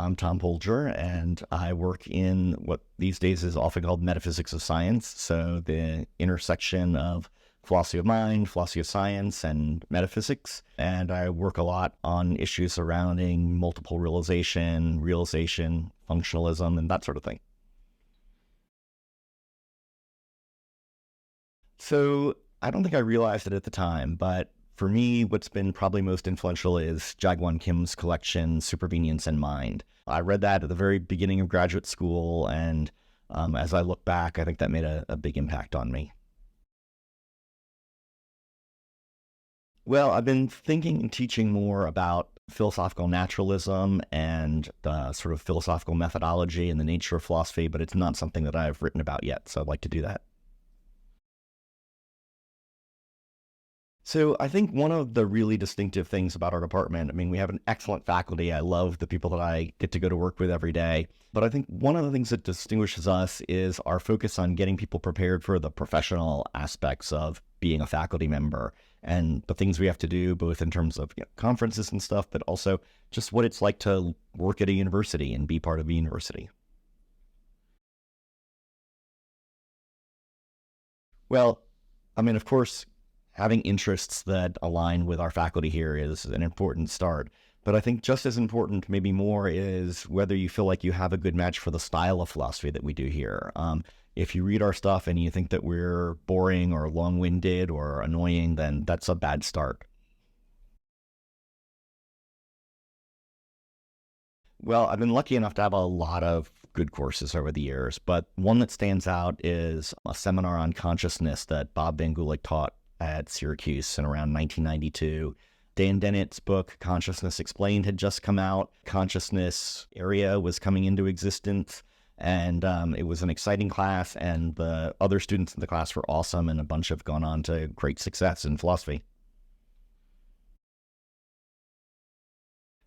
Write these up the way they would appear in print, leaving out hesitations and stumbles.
I'm Tom Polger, and I work in what these days is often called metaphysics of science. So the intersection of philosophy of mind, philosophy of science, and metaphysics. And I work a lot on issues surrounding multiple realization, functionalism, and that sort of thing. So I don't think I realized it at the time, but for me, what's been probably most influential is Jaegwon Kim's collection, Supervenience and Mind. I read that at the very beginning of graduate school, and as I look back, I think that made a big impact on me. Well, I've been thinking and teaching more about philosophical naturalism and sort of philosophical methodology and the nature of philosophy, but it's not something that I've written about yet, so I'd like to do that. So I think one of the really distinctive things about our department, I mean, we have an excellent faculty. I love the people that I get to go to work with every day. But I think one of the things that distinguishes us is our focus on getting people prepared for the professional aspects of being a faculty member and the things we have to do, both in terms of conferences and stuff, but also just what it's like to work at a university and be part of a university. Well, I mean, of course, having interests that align with our faculty here is an important start. But I think just as important, maybe more, is whether you feel like you have a good match for the style of philosophy that we do here. If you read our stuff and you think that we're boring or long-winded or annoying, then that's a bad start. Well, I've been lucky enough to have a lot of good courses over the years, but one that stands out is a seminar on consciousness that Bob Van Gulik taught at Syracuse in around 1992. Dan Dennett's book, Consciousness Explained, had just come out. Consciousness area was coming into existence, and it was an exciting class, and the other students in the class were awesome, and a bunch have gone on to great success in philosophy.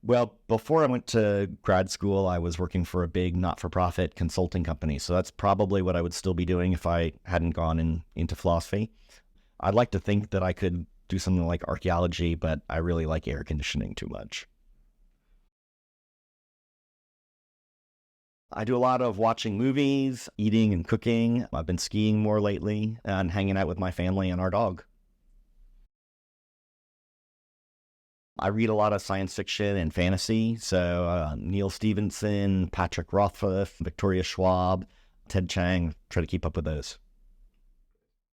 Well, before I went to grad school, I was working for a big not-for-profit consulting company. So that's probably what I would still be doing if I hadn't gone into philosophy. I'd like to think that I could do something like archaeology, but I really like air conditioning too much. I do a lot of watching movies, eating and cooking. I've been skiing more lately and hanging out with my family and our dog. I read a lot of science fiction and fantasy. So Neil Stevenson, Patrick Rothfuss, Victoria Schwab, Ted Chiang, try to keep up with those.